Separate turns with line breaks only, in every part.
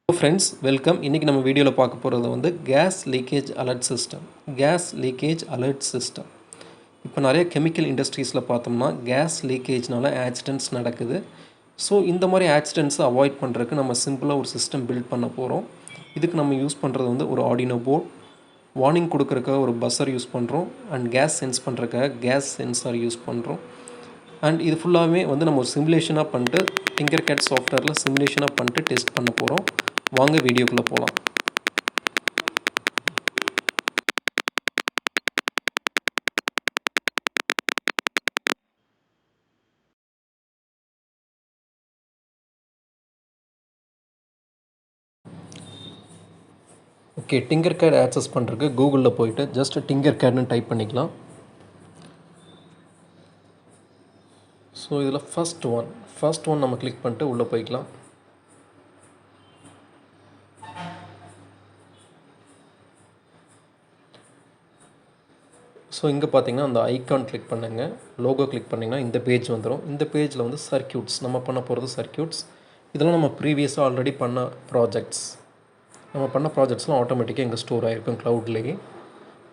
Hello friends, welcome. இன்னைக்கு நம்ம வீடியோல பார்க்க போறது வந்து gas leakage alert system. Gas leakage alert system. இப்போ நிறைய கெமிக்கல் இண்டஸ்ட்ரீஸ்ல பார்த்தோம்னா gas leakageனால ஆக்சிடென்ட்ஸ் நடக்குது. ஸோ இந்த மாதிரி ஆக்சிடென்ட்ஸை அவாய்ட் பண்ணுறதுக்கு நம்ம சிம்பிளாக ஒரு சிஸ்டம் பில்ட் பண்ண போகிறோம். இதுக்கு நம்ம யூஸ் பண்ணுறது வந்து ஒரு ஆர்டினோ போர்ட், வார்னிங் கொடுக்கறதுக்காக ஒரு பஸ்ஸர் யூஸ் பண்ணுறோம், அண்ட் கேஸ் சென்ஸ் பண்ணுறதுக்காக கேஸ் சென்சார் யூஸ் பண்ணுறோம். அண்ட் இது ஃபுல்லாகவே வந்து நம்ம ஒரு சிமுலேஷனாக பண்ணிட்டு Tinkercad சாஃப்ட்வேரில் சிமுலேஷனாக பண்ணிட்டு டெஸ்ட் பண்ண போகிறோம். வாங்க வீடியோக்குள்ளே போகலாம். ஓகே, Tinkercad ஆக்சஸ் பண்ணுறதுக்கு கூகுளில் போயிட்டு ஜஸ்ட் Tinkercadனு டைப் பண்ணிக்கலாம். ஸோ இதில் ஃபர்ஸ்ட் ஒன் நம்ம கிளிக் பண்ணிட்டு உள்ளே போய்க்கலாம். ஸோ இங்கே பார்த்தீங்கன்னா அந்த ஐக்கான் கிளிக் பண்ணுங்கள், லோகோ கிளிக் பண்ணிங்கன்னா இந்த பேஜ் வந்துடும். இந்த பேஜில் வந்து சர்க்யூட்ஸ், நம்ம பண்ண போகிறது சர்க்யூட்ஸ். இதெல்லாம் நம்ம ப்ரீவியஸாக ஆல்ரெடி பண்ண ப்ராஜெக்ட்ஸ். நம்ம பண்ண ப்ராஜெக்ட்ஸ்லாம் ஆட்டோமேட்டிக்காக இங்கே ஸ்டோர் ஆகிருக்கும் க்ளவுட்லேயே.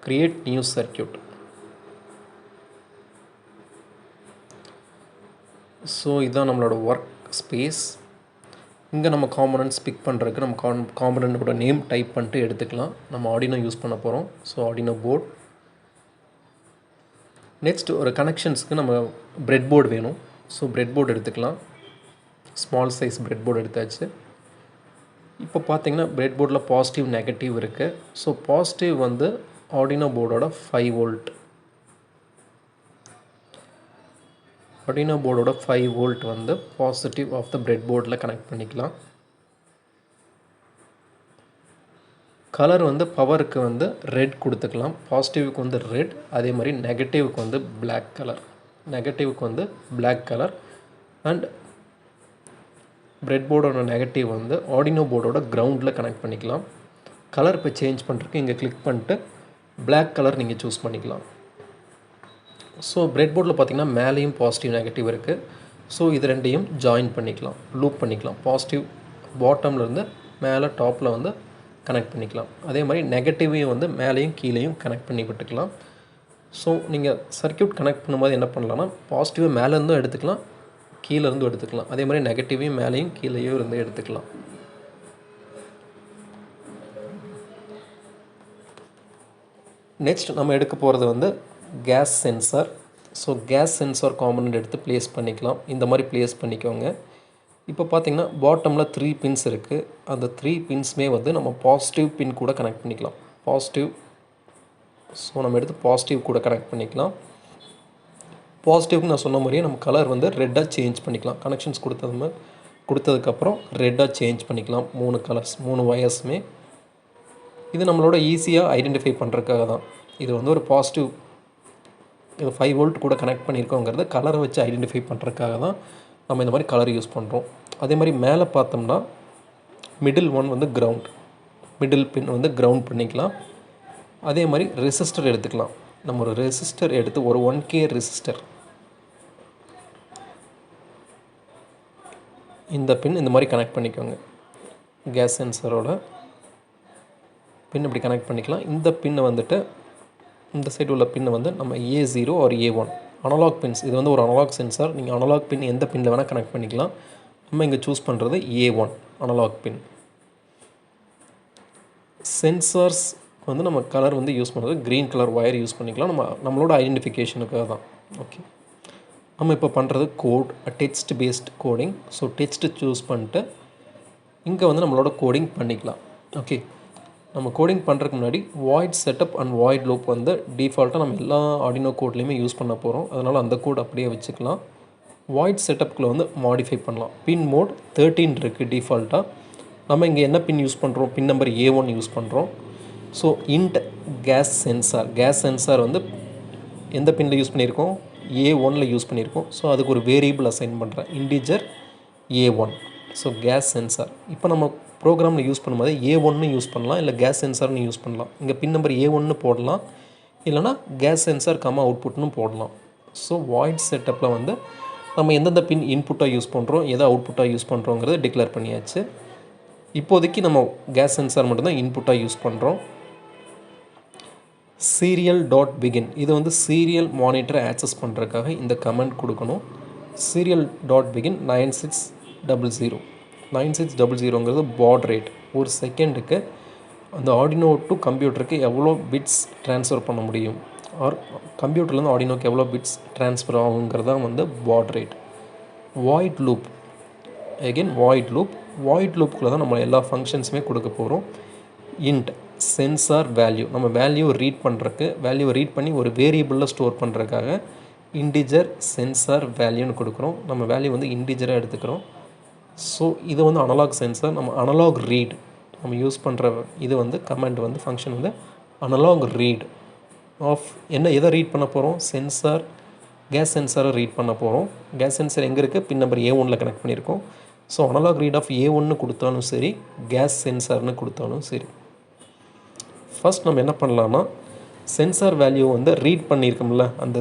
Create new circuit. ஸோ இதுதான் நம்மளோட ஒர்க் ஸ்பேஸ். இங்கே நம்ம காம்பனன்ட்ஸ் பிக் பண்ணுறதுக்கு நம்ம காம்பனண்ட்டோட நேம் டைப் பண்ணிட்டு எடுத்துக்கலாம். நம்ம ஆர்டினோ யூஸ் பண்ண போகிறோம். So Arduino board. நெக்ஸ்ட் ஒரு கனெக்ஷன்ஸ்க்கு நம்ம பிரெட் போர்டு வேணும். ஸோ பிரெட் போர்டு எடுத்துக்கலாம். ஸ்மால் சைஸ் பிரெட் போர்டு எடுத்தாச்சு. இப்போ பார்த்தீங்கன்னா பிரெட் போர்டில் பாசிட்டிவ் நெகட்டிவ் இருக்குது. ஸோ பாசிட்டிவ் வந்து ஆர்டினோ போர்டோட 5 வோல்ட். ஆர்டினோ போர்டோட 5 வோல்ட் வந்து பாசிட்டிவ் ஆஃப் த பிரெட் போர்டில் கனெக்ட் பண்ணிக்கலாம். கலர் வந்து பவருக்கு வந்து ரெட் கொடுத்துக்கலாம். பாசிட்டிவுக்கு வந்து ரெட், அதே மாதிரி நெகட்டிவுக்கு வந்து பிளாக் கலர். நெகட்டிவுக்கு வந்து பிளாக் கலர். அண்ட் பிரெட் போர்டோட நெகட்டிவ் வந்து ஆர்டினோ போர்டோட கிரவுண்டில் கனெக்ட் பண்ணிக்கலாம். கலர் இப்போ சேஞ்ச் பண்ணுறதுக்கு இங்கே கிளிக் பண்ணிட்டு பிளாக் கலர் நீங்கள் சூஸ் பண்ணிக்கலாம். ஸோ பிரெட் போர்டில் பார்த்திங்கன்னா மேலேயும் பாசிட்டிவ் நெகட்டிவ் இருக்குது. ஸோ இது ரெண்டையும் ஜாயின் பண்ணிக்கலாம், லூப் பண்ணிக்கலாம். பாசிட்டிவ் பாட்டம்லேருந்து மேலே டாப்பில் வந்து கனெக்ட் பண்ணிக்கலாம். அதே மாதிரி நெகட்டிவையும் வந்து மேலேயும் கீழேயும் கனெக்ட் பண்ணி விட்டுக்கலாம். ஸோ நீங்கள் சர்க்யூட் கனெக்ட் பண்ணும்போது என்ன பண்ணலாம்னா பாசிட்டிவை மேலேருந்தும் எடுத்துக்கலாம், கீழேருந்தும் எடுத்துக்கலாம். அதே மாதிரி நெகட்டிவையும் மேலேயும் கீழேயும் இருந்து எடுத்துக்கலாம். நெக்ஸ்ட் நம்ம எடுக்க போகிறது வந்து gas sensor. So gas sensor component எடுத்து ப்ளேஸ் பண்ணிக்கலாம். இந்த மாதிரி ப்ளேஸ் பண்ணிக்கோங்க. இப்போ பார்த்தீங்கன்னா பாட்டமில் 3 பின்ஸ் இருக்குது. அந்த 3 பின்ஸுமே வந்து நம்ம பாசிட்டிவ் பின் கூட கனெக்ட் பண்ணிக்கலாம். பாசிட்டிவ். ஸோ நம்ம எடுத்து பாசிட்டிவ் கூட கனெக்ட் பண்ணிக்கலாம். பாசிட்டிவ்க்கு நான் சொன்ன மாதிரியே நம்ம கலர் வந்து ரெட்டாக சேஞ்ச் பண்ணிக்கலாம். கனெக்ஷன்ஸ் கொடுத்ததுக்கப்புறம் ரெட்டாக சேஞ்ச் பண்ணிக்கலாம். 3 கலர்ஸ், 3 வயர்ஸுமே. இது நம்மளோட ஈஸியாக ஐடென்டிஃபை பண்ணுறதுக்காக தான். இது வந்து ஒரு பாசிட்டிவ், இது 5 வோல்ட் கூட கனெக்ட் பண்ணியிருக்கோங்கிறத கலரை வச்சு ஐடென்டிஃபை பண்ணுறதுக்காக தான் நம்ம இந்த மாதிரி கலர் யூஸ் பண்ணுறோம். அதே மாதிரி மேலே பார்த்தோம்னா மிடில் ஒன் வந்து கிரவுண்ட், மிடில் பின் வந்து கிரவுண்ட் பண்ணிக்கலாம். அதே மாதிரி ரெசிஸ்டர் எடுத்துக்கலாம். நம்ம ஒரு ரெசிஸ்டர் எடுத்து ஒரு 1K ரெசிஸ்டர், இந்த பின் இந்த மாதிரி கனெக்ட் பண்ணிக்கோங்க. கேஸ் சென்சரோட பின் இப்படி கனெக்ட் பண்ணிக்கலாம். இந்த பின்னை வந்துட்டு இந்த சைடு உள்ள பின்னை வந்து நம்ம A0 or A1 analogue pins. இது வந்து ஒரு அனலாக் சென்சார். நீங்கள் அனலாக் பின் எந்த பின்னில் வேணால் கனெக்ட் பண்ணிக்கலாம். நம்ம இங்கே சூஸ் பண்ணுறது A1 அனலாக் பின். சென்சார்ஸ் வந்து நம்ம கலர் வந்து யூஸ் பண்ணுறது க்ரீன் கலர் ஒயர் யூஸ் பண்ணிக்கலாம். நம்மளோட ஐடென்டிஃபிகேஷனுக்காக தான். ஓகே, நம்ம இப்போ பண்ணுறது code, text paste coding. So text choose பண்ணிட்டு இங்கே வந்து நம்மளோட கோடிங் பண்ணிக்கலாம். ஓகே, நம்ம கோடிங் பண்ணுறதுக்கு முன்னாடி void setup and void loop வந்து டிஃபால்ட்டாக நம்ம எல்லா ஆர்டினோ கோட்லேயுமே யூஸ் பண்ண போகிறோம். அதனால் அந்த கோட் அப்படியே வச்சுக்கலாம். வாய்ட் செட்டப்புக்குள்ளே வந்து மாடிஃபை பண்ணலாம். பின் மோட் 13 இருக்குது டிஃபால்ட்டாக. நம்ம இங்கே என்ன பின் யூஸ் பண்ணுறோம்? பின் நம்பர் A1 யூஸ் பண்ணுறோம். ஸோ இன்ட் கேஸ் சென்சார் வந்து எந்த பின்னில் யூஸ் பண்ணியிருக்கோம்? A1ல் யூஸ் பண்ணியிருக்கோம். ஸோ அதுக்கு ஒரு வேரியபிள் அசைன் பண்ணுறேன், integer A1. So gas sensor இப்போ நம்ம ப்ரோக்ராமில் யூஸ் பண்ணும்போது A1 யூஸ் பண்ணலாம், இல்லை கேஸ் சென்சார்னு யூஸ் பண்ணலாம். இங்கே பின் நம்பர் A1 போடலாம், இல்லைனா கேஸ் சென்சார் அவுட்புட்னு போடலாம். ஸோ வாய்ட் செட்டப்பில் வந்து நம்ம எந்தெந்த பின் இன்புட்டாக யூஸ் பண்ணுறோம், எதை அவுட்புட்டாக யூஸ் பண்ணுறோங்கிறத டிக்ளேர் பண்ணியாச்சு. இப்போதைக்கு நம்ம கேஸ் சென்சார் மட்டும்தான் இன்புட்டாக யூஸ் பண்ணுறோம். சீரியல் டாட் பிகின் இது வந்து சீரியல் மானிட்டரை ஆக்சஸ் பண்ணுறதுக்காக இந்த கமெண்ட் கொடுக்கணும். சீரியல் டாட் பிகின் 9600 9600ங்கிறது பாட் ரேட். ஒரு செகண்டுக்கு அந்த ஆர்டினோ டு கம்ப்யூட்டருக்கு எவ்வளோ பிட்ஸ் ட்ரான்ஸ்ஃபர் பண்ண முடியும், ஆர் கம்ப்யூட்டர்லேருந்து ஆர்டினோக்கு எவ்வளோ பிட்ஸ் ட்ரான்ஸ்ஃபர் ஆகுங்கிறது தான் வந்து baud rate. Void loop, again void லூப்புக்குள்ளே தான் நம்ம எல்லா ஃபங்க்ஷன்ஸுமே கொடுக்க போகிறோம். இன்ட் சென்சார் வேல்யூ, நம்ம வேல்யூவை ரீட் பண்ணி ஒரு வேரியபிளில் ஸ்டோர் பண்ணுறதுக்காக இன்டிஜர் சென்சார் வேல்யூன்னு கொடுக்குறோம். நம்ம வேல்யூ வந்து இன்டிஜராக எடுத்துக்கிறோம். ஸோ இது வந்து அனலாக் சென்சார், நம்ம அனலாக் ரீட் நம்ம யூஸ் பண்ணுற இது வந்து கமெண்ட் வந்து ஃபங்க்ஷன் வந்து அனலாக் ரீட் ஆஃப் எதை ரீட் பண்ண போகிறோம், சென்சார் கேஸ் சென்சாரை ரீட் பண்ண போகிறோம். கேஸ் சென்சார் எங்கே இருக்குது, பின் நம்பர் A1ல் கனெக்ட் பண்ணியிருக்கோம். ஸோ அனலாக் ரீட் ஆஃப் A1ன்னு கொடுத்தாலும் சரி, கேஸ் சென்சார்னு கொடுத்தாலும் சரி, ஃபஸ்ட் நம்ம என்ன பண்ணலான்னா சென்சார் வேல்யூ வந்து ரீட் பண்ணியிருக்கோம்ல, அந்த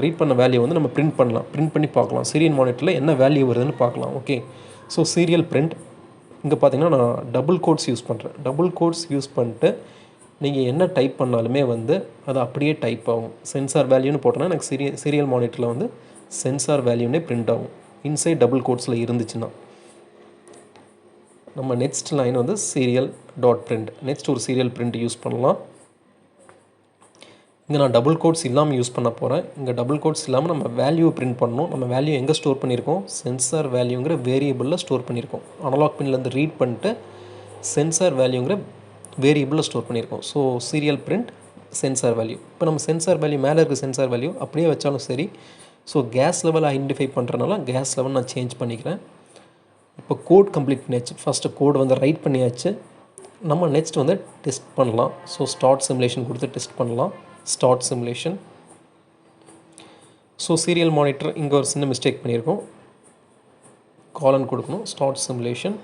ரீட் பண்ண வேல்யூ வந்து நம்ம பிரிண்ட் பண்ணி பார்க்கலாம். சீரியல் மானிட்டரில் என்ன வேல்யூ வருதுன்னு பார்க்கலாம். ஓகே, ஸோ சீரியல் பிரிண்ட் இங்கே பார்த்தீங்கன்னா நான் டபுள் கோட்ஸ் யூஸ் பண்ணுறேன். டபுள் கோட்ஸ் யூஸ் பண்ணிட்டு நீங்கள் என்ன டைப் பண்ணாலுமே வந்து அது அப்படியே டைப் ஆகும். சென்சார் வேல்யூன்னு போட்டோன்னா எனக்கு சீரியல் மானிட்டரில் வந்து சென்சார் வேல்யூன்னே பிரிண்ட் ஆகும், இன்சைட் டபுள் கோட்ஸில் இருந்துச்சுன்னா. நம்ம நெக்ஸ்ட் லைன் வந்து சீரியல் டாட் பிரிண்ட், நெக்ஸ்ட் ஒரு சீரியல் பிரிண்ட் யூஸ் பண்ணலாம். இங்கே நான் டபுள் கோட்ஸ் இல்லாமல் யூஸ் பண்ண போகிறேன். இங்கே டபுள் கோட்ஸ் இல்லாமல் நம்ம வேல்யூ பிரிண்ட் பண்ணணும். நம்ம வேல்யூ எங்கே ஸ்டோர் பண்ணியிருக்கோம், சென்சார் வேல்யூங்கிற வேரியபிளில் ஸ்டோர் பண்ணியிருக்கோம். அனலாக் பின்லேருந்து ரீட் பண்ணிட்டு சென்சார் வேல்யூங்கிற வேரியபிளில் ஸ்டோர் பண்ணியிருக்கோம். So serial print sensor value. இப்போ நம்ம சென்சார் வேல்யூ மேலே இருக்க சென்சார் வேல்யூ அப்படியே வச்சாலும் சரி. ஸோ கேஸ் லெவல் ஐடென்டிஃபை பண்ணுறதுனால கேஸ் லெவல் நான் சேஞ்ச் பண்ணிக்கிறேன். இப்போ கோட் கம்ப்ளீட் பண்ணியாச்சு. ஃபஸ்ட்டு கோட் வந்து ரைட் பண்ணியாச்சு. நம்ம நெக்ஸ்ட் வந்து டெஸ்ட் பண்ணலாம். ஸோ ஸ்டார்ட் சிமுலேஷன் கொடுத்து டெஸ்ட் பண்ணலாம். Start simulation. So serial monitor இங்கே ஒரு சின்ன மிஸ்டேக் பண்ணியிருக்கோம், காலன் கொடுக்கணும். Start simulation.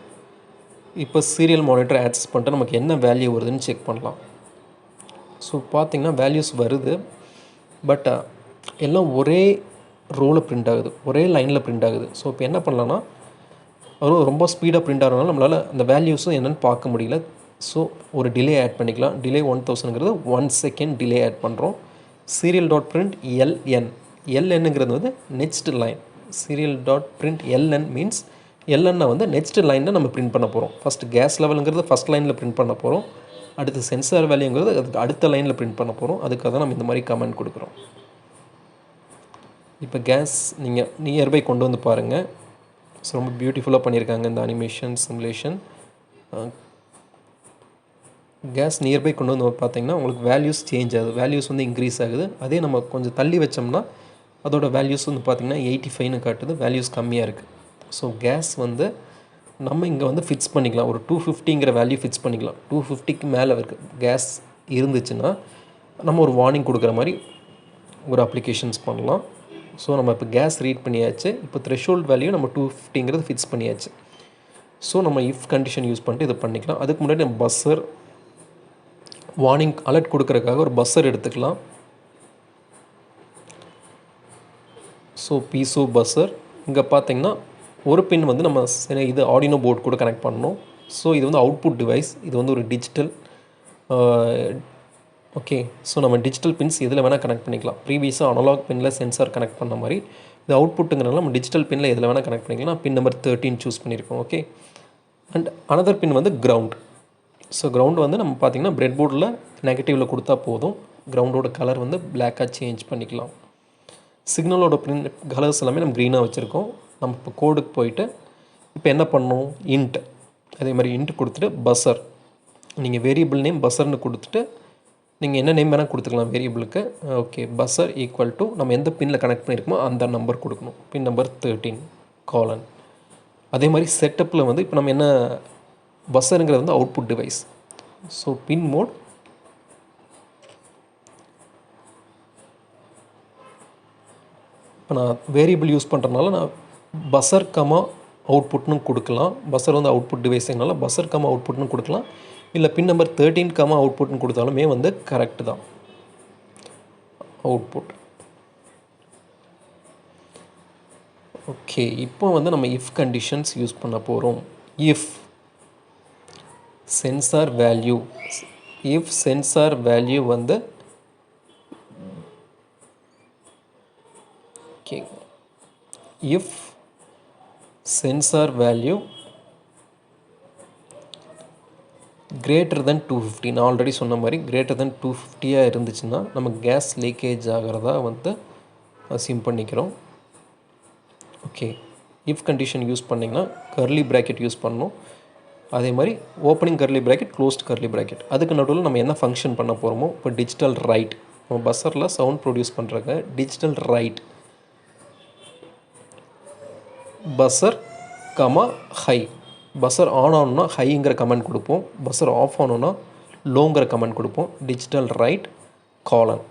இப்போ சீரியல் மானிட்டர் ஆக்சஸ் பண்ணிட்டு நமக்கு என்ன வேல்யூ வருதுன்னு செக் பண்ணலாம். ஸோ பார்த்திங்கன்னா வேல்யூஸ் வருது, பட் எல்லாம் ஒரே ரோவில் பிரிண்ட் ஆகுது, ஒரே லைனில் பிரிண்ட் ஆகுது. ஸோ இப்போ என்ன பண்ணலான்னா, அதுவும் ரொம்ப ஸ்பீடாக பிரிண்ட் ஆகிறதுனால நம்மளால் அந்த வேல்யூஸும் என்னென்னு பார்க்க முடியல. ஸோ ஒரு டிலே ஆட் பண்ணிக்கலாம். டிலே 1000ங்கிறது 1 செகண்ட் டிலே ஆட் பண்ணுறோம். சீரியல் டாட் பிரிண்ட் எல்என்ங்கிறது வந்து next line. Serial dot print LN means எல்என்னை வந்து நெக்ஸ்ட் லைனில் நம்ம பிரிண்ட் பண்ண போகிறோம். ஃபஸ்ட்டு கேஸ் லெவலுங்கிறது ஃபஸ்ட் லைனில் பிரிண்ட் பண்ண போகிறோம். அடுத்து சென்சார் வேல்யூங்கிறது அதுக்கு அடுத்த லைனில் பிரிண்ட் பண்ண போகிறோம். அதுக்காக தான் நம்ம இந்த மாதிரி கமெண்ட் கொடுக்குறோம். இப்போ கேஸ் நீங்கள் நியர்பை கொண்டு வந்து பாருங்கள். ஸோ ரொம்ப பியூட்டிஃபுல்லாக பண்ணியிருக்காங்க இந்த அனிமேஷன் சிமுலேஷன். கேஸ் நியர்பை கொண்டு வந்து பார்த்தீங்கன்னா உங்களுக்கு வேல்யூஸ் சேஞ்ச் ஆகுது, வேல்யூஸ் வந்து இன்க்ரீஸ் ஆகுது. அதே நம்ம கொஞ்சம் தள்ளி வச்சோம்னா அதோட வேல்யூஸ் வந்து பார்த்திங்கன்னா 85ன்னு காட்டுது, வேல்யூஸ் கம்மியாக இருக்குது. ஸோ கேஸ் வந்து நம்ம இங்கே வந்து ஃபிக்ஸ் பண்ணிக்கலாம். ஒரு 250ங்கிற வேல்யூ ஃபிக்ஸ் பண்ணிக்கலாம். 250க்கு மேலே இருக்குது கேஸ் இருந்துச்சுன்னா நம்ம ஒரு வார்னிங் கொடுக்குற மாதிரி ஒரு அப்ளிகேஷன்ஸ் பண்ணலாம். ஸோ நம்ம இப்போ கேஸ் ரீட் பண்ணியாச்சு. இப்போ த்ரெஷோல்ட் வேல்யூ நம்ம 250ங்கிறது ஃபிக்ஸ் பண்ணியாச்சு. ஸோ நம்ம இஃப் கண்டிஷன் யூஸ் பண்ணிட்டு இதை பண்ணிக்கலாம். அதுக்கு முன்னாடி நம்ம பஸ்ஸர் வார்னிங் அலர்ட் கொடுக்குறதுக்காக ஒரு பஸ்ஸர் எடுத்துக்கலாம். So piezo buzzer. இங்கே பார்த்திங்கன்னா ஒரு பின் வந்து நம்ம இது ஆர்டினோ போர்ட் கூட கனெக்ட் பண்ணணும். ஸோ இது வந்து அவுட்புட் டிவைஸ், இது வந்து ஒரு டிஜிட்டல். ஓகே, ஸோ நம்ம டிஜிட்டல் பின்ஸ் எதில் வேணால் கனெக்ட் பண்ணிக்கலாம். ப்ரீவியஸாக அனலாக் பின்னில் சென்சார் கனெக்ட் பண்ண மாதிரி இது அவுட்புட்டுங்கிறனால நம்ம டிஜிட்டல் பின்னில் எதில் வேணால் கனெக்ட் பண்ணிக்கலாம். பின் நம்பர் 13 சூஸ் பண்ணியிருக்கோம். ஓகே, அண்ட் அனதர் பின் வந்து கிரவுண்ட். ஸோ கிரவுண்ட் வந்து நம்ம பார்த்திங்கன்னா பிரெட் போர்டில் நெகட்டிவில் கொடுத்தா போதும். கிரவுண்டோட கலர் வந்து பிளாக்காக சேஞ்ச் பண்ணிக்கலாம். சிக்னலோட பிரிண்ட் கலர்ஸ் எல்லாமே நம்ம க்ரீனாக வச்சுருக்கோம். நம்ம இப்போ கோடுக்கு போயிட்டு இப்போ என்ன பண்ணணும், இன்ட், அதே மாதிரி இன்ட் கொடுத்துட்டு பஸ்ஸர், நீங்கள் வேரியபிள் நேம் பஸ்ஸர்னு கொடுத்துட்டு நீங்கள் என்ன நேம் வேணால் கொடுத்துக்கலாம் வேரியபிளுக்கு. ஓகே, பஸ்ஸர் ஈக்குவல் டு நம்ம எந்த பின்னில் கனெக்ட் பண்ணியிருக்கோமோ அந்த நம்பர் கொடுக்கணும். பின் நம்பர் 13 காலன். அதே மாதிரி செட்டப்பில் வந்து இப்போ நம்ம என்ன பஸ்ஸருங்கிறது வந்து அவுட்புட் டிவைஸ். ஸோ பின் மோட் இப்போ நான் வேரியபிள் யூஸ் பண்ணுறதுனால நான் பஸ்ஸர் கமா அவுட்புட்னு கொடுக்கலாம். பஸ்ஸர் வந்து அவுட்புட் டிவைஸுங்கனால பஸ்ஸர் கமா அவுட்புட்னு கொடுக்கலாம். இல்லை பின் நம்பர் 13 கமா அவுட்புட்னு கொடுத்தாலுமே வந்து கரெக்டு தான். அவுட்புட். ஓகே, இப்போ வந்து நம்ம இஃப் கண்டிஷன்ஸ் யூஸ் பண்ண போகிறோம். If sensor value, if sensor value வந்து okay, if sensor value greater than 250, நான் ஆல்ரெடி சொன்ன மாதிரி greater than 250 இருந்துச்சுன்னா நம்ம கேஸ் லீக்கேஜ் ஆகிறதா வந்து அசியூம் பண்ணிக்கிறோம். ஓகே, இஃப் கண்டிஷன் யூஸ் பண்ணிங்கன்னா கர்லி ப்ராக்கெட் யூஸ் பண்ணணும். அதே மாதிரி opening curly bracket, closed curly bracket. அதுக்கு நடுவில் நம்ம என்ன ஃபங்க்ஷன் பண்ண போகிறோமோ, இப்போ டிஜிட்டல் ரைட், நம்ம பஸ்ஸரில் சவுண்ட் ப்ரொடியூஸ் பண்ணுறாங்க. Digital write buzzer comma high. Buzzer on ஆகணுன்னா ஹைங்கிற கமெண்ட் கொடுப்போம். பஸ்ஸர் ஆஃப் ஆகணுன்னா லோங்கிற கமெண்ட் கொடுப்போம். Digital write colon.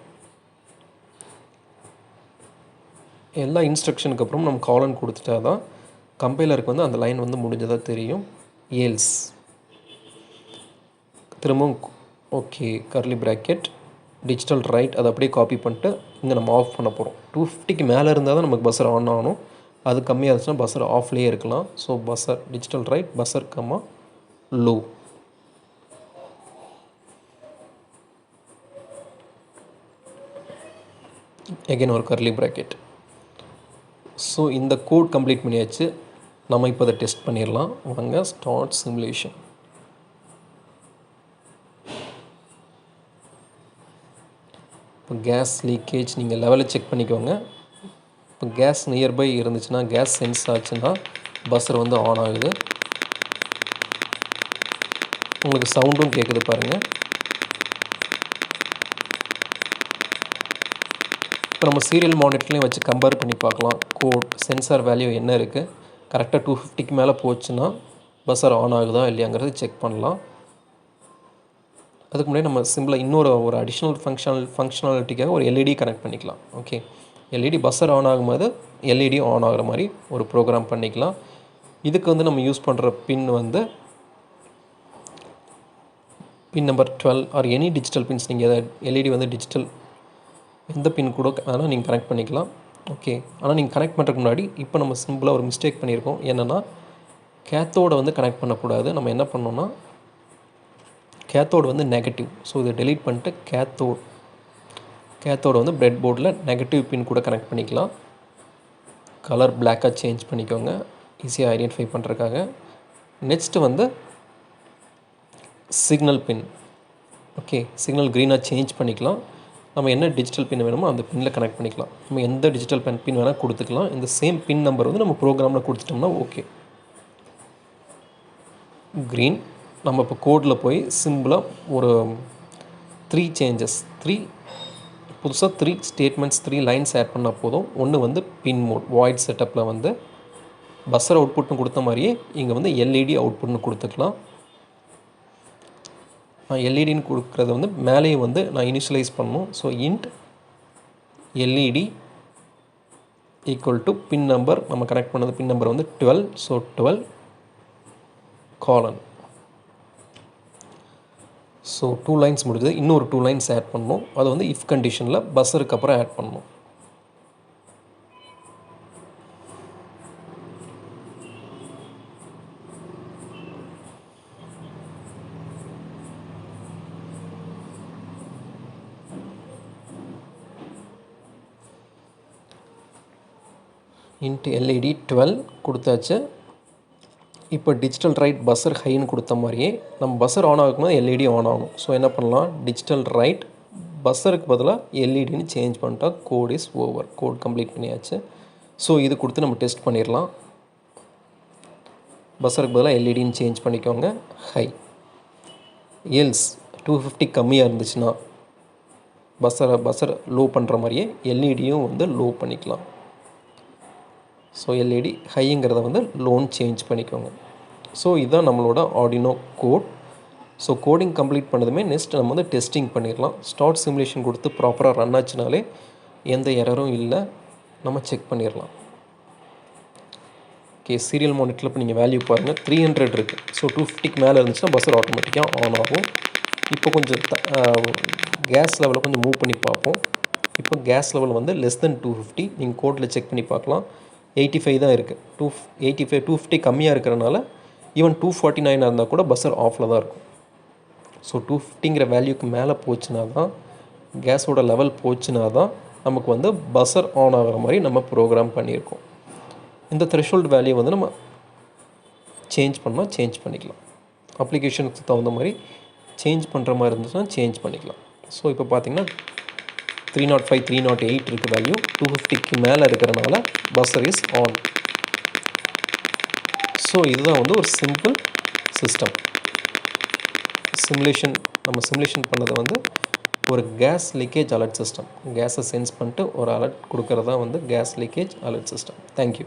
எல்லா இன்ஸ்ட்ரக்ஷனுக்கு அப்புறம் நம்ம காலன் கொடுத்துட்டா தான் கம்பைலருக்கு வந்து அந்த லைன் வந்து முடிஞ்சதாக தெரியும். எல்ஸ் திரும்பவும் okay curly bracket digital write, அதை அப்படியே காப்பி பண்ணிட்டு இங்கே நம்ம ஆஃப் பண்ண போகிறோம். 250க்கு மேலே இருந்தால் தான் நமக்கு பஸ்ஸர் ஆன் ஆகணும். அது கம்மியாக இருந்துச்சுன்னா பஸ்ஸர் ஆஃப்லேயே இருக்கலாம். So buzzer digital write buzzer comma low. Again ஒரு கர்லி ப்ராக்கெட். ஸோ இந்த கோட் கம்ப்ளீட் பண்ணியாச்சு. நம்ம இப்போ அதை டெஸ்ட் பண்ணிடலாம். வாங்க ஸ்டார்ட் சிமுலேஷன். இப்போ கேஸ் லீக்கேஜ் நீங்கள் லெவலில் செக் பண்ணிக்கோங்க. இப்போ கேஸ் நியர்பை இருந்துச்சுன்னா, கேஸ் சென்ஸ் ஆச்சுன்னா பஸ்ஸர் வந்து ஆன் ஆகுது. உங்களுக்கு சவுண்டும் கேட்குது பாருங்கள். இப்போ நம்ம சீரியல் மானிட்டர்லையும் வச்சு கம்பேர் பண்ணி பார்க்கலாம். கோட் சென்சார் வேல்யூ என்ன இருக்குது, கரெக்டாக 250க்கு மேலே போச்சுன்னா பஸ்ஸர் ஆன் ஆகுதா இல்லையாங்கிறது செக் பண்ணலாம். அதுக்கு முன்னாடி நம்ம சிம்பிளாக இன்னொரு அடிஷ்னல் ஃபங்க்ஷனாலிட்டிக்காக ஒரு எல்இடி கனெக்ட் பண்ணிக்கலாம். ஓகே, எல்இடி பஸ்ஸர் ஆன் ஆகும்போது எல்இடி ஆன் ஆகிற மாதிரி ஒரு ப்ரோக்ராம் பண்ணிக்கலாம். இதுக்கு வந்து நம்ம யூஸ் பண்ணுற பின் வந்து pin number 12 or any digital pins. நீங்கள் எல்இடி வந்து டிஜிட்டல் எந்த பின் கூட ஆனால் நீங்கள் கனெக்ட் பண்ணிக்கலாம். ஓகே, ஆனால் நீங்கள் கனெக்ட் பண்ணுறதுக்கு முன்னாடி இப்போ நம்ம சிம்பிளாக ஒரு மிஸ்டேக் பண்ணியிருக்கோம். என்னென்னா கேத்தோடை வந்து கனெக்ட் பண்ணக்கூடாது. நம்ம என்ன பண்ணோன்னா கேத்தோடு வந்து நெகட்டிவ். ஸோ இதை டெலீட் பண்ணிட்டு கேத்தோடு வந்து பிரெட் போர்டில் நெகட்டிவ் பின் கூட கனெக்ட் பண்ணிக்கலாம். கலர் பிளாக்காக சேஞ்ச் பண்ணிக்கோங்க, ஈஸியாக ஐடென்டிஃபை பண்ணுறதுக்காக. நெக்ஸ்ட்டு வந்து சிக்னல் பின். ஓகே, சிக்னல் க்ரீனாக சேஞ்ச் பண்ணிக்கலாம். நம்ம என்ன டிஜிட்டல் பின் வேணுமோ அந்த பின்னில் கனெக்ட் பண்ணிக்கலாம். நம்ம எந்த டிஜிட்டல் பின் வேணால் கொடுத்துக்கலாம். இந்த சேம் பின் நம்பர் வந்து நம்ம ப்ரோக்ராமில் கொடுத்துட்டோம்னா ஓகே. க்ரீன். நம்ம இப்போ கோடில் போய் சிம்பிளாக ஒரு 3 சேஞ்சஸ், புதுசாக 3 ஸ்டேட்மெண்ட்ஸ் 3 லைன்ஸ் ஆட் பண்ணால் போதும். ஒன்று வந்து பின் மோட் வாய்ட் செட்டப்பில் வந்து பஸ்ஸர் அவுட்புட்னு கொடுத்த மாதிரியே இங்கே வந்து எல்இடி அவுட்புட்னு கொடுத்துக்கலாம். எல்இடின்னு கொடுக்குறது வந்து மேலேயும் வந்து நான் இனிஷியலைஸ் பண்ணணும். So int LED equal to pin number, நம்ம கனெக்ட் பண்ணது பின் நம்பர் வந்து 12. ஸோ 12 காலன். ஸோ 2 லைன்ஸ் முடிஞ்சது. இன்னொரு 2 லைன்ஸ் ஆட் பண்ணணும். அது வந்து இஃப் கண்டிஷனில் பஸ்ஸருக்கு அப்புறம் ஆட் பண்ணணும். இன்ட்டு எல்இடி 12 கொடுத்தாச்சு. இப்போ டிஜிட்டல் ரைட் பஸ்ஸர் ஹைன்னு கொடுத்த மாதிரியே நம்ம பஸ்ஸர் ஆன் ஆகும்போது எல்இடி ஆன் ஆகணும். ஸோ என்ன பண்ணலாம், டிஜிட்டல் ரைட் பஸ்ஸருக்கு பதிலாக எல்இடின்னு சேஞ்ச் பண்ணிட்டா code is over. Code complete பண்ணியாச்சு. ஸோ இது கொடுத்து நம்ம டெஸ்ட் பண்ணிடலாம். பஸ்ஸருக்கு பதிலாக எல்இடின்னு சேஞ்ச் பண்ணிக்கோங்க, ஹை. எல்ஸ் 250 கம்மியாக இருந்துச்சுன்னா பஸ்ஸர் லோ பண்ணுற மாதிரியே எல்இடியும் வந்து லோ பண்ணிக்கலாம். ஸோ எல்இடி ஹைங்கிறத வந்து லோன்னு சேஞ்ச் பண்ணிக்கோங்க. ஸோ இதுதான் நம்மளோட Arduino code. So coding complete பண்ணதுமே நெக்ஸ்ட் நம்ம வந்து டெஸ்டிங் பண்ணிடலாம். ஸ்டார்ட் சிமுலேஷன் கொடுத்து ப்ராப்பராக ரன் ஆச்சுனாலே எந்த எரரும் இல்லை, நம்ம செக் பண்ணிடலாம். ஓகே, சீரியல் மானிட்டரில் இப்போ நீங்கள் வேல்யூ பாருங்கள் 300 இருக்குது. ஸோ 250க்கு மேலே இருந்துச்சுன்னா பஸ்ஸர் ஆட்டோமேட்டிக்காக ஆன் ஆகும். இப்போ கொஞ்சம் கேஸ் லெவலை கொஞ்சம் மூவ் பண்ணி பார்ப்போம். இப்போ கேஸ் லெவல் வந்து லெஸ் தென் 250. நீங்கள் கோடில் செக் பண்ணி பார்க்கலாம். 85 தான் இருக்குது. 250 250 கம்மியாக இருக்கிறனால ஈவன் 249 இருந்தால் கூட பஸ்ஸர் ஆஃபில் தான் இருக்கும். ஸோ 250ங்கிற வேல்யூக்கு மேலே போச்சுன்னா தான், கேஸோட லெவல் போச்சுன்னா தான் நமக்கு வந்து பஸ்ஸர் ஆன் ஆகிற மாதிரி நம்ம ப்ரோக்ராம் பண்ணியிருக்கோம். இந்த த்ரெஷோல்டு வேல்யூ வந்து நம்ம சேஞ்ச் பண்ணிக்கலாம். அப்ளிகேஷனுக்கு தகுந்த மாதிரி சேஞ்ச் பண்ணுற மாதிரி இருந்துச்சுன்னா சேஞ்ச் பண்ணிக்கலாம். ஸோ இப்போ பார்த்திங்கன்னா 305 308 இருக்க வேல்யூ 250க்கு மேலே இருக்கிறனால பஸ்ஸர் இஸ் ஆன். ஸோ இதுதான் வந்து ஒரு சிம்பிள் சிஸ்டம். நம்ம சிமுலேஷன் பண்ணது வந்து ஒரு கேஸ் லீக்கேஜ் அலர்ட் சிஸ்டம். கேஸை சென்ஸ் பண்ணிட்டு ஒரு அலர்ட் கொடுக்கறது தான் வந்து case leakage alert system. Thank you.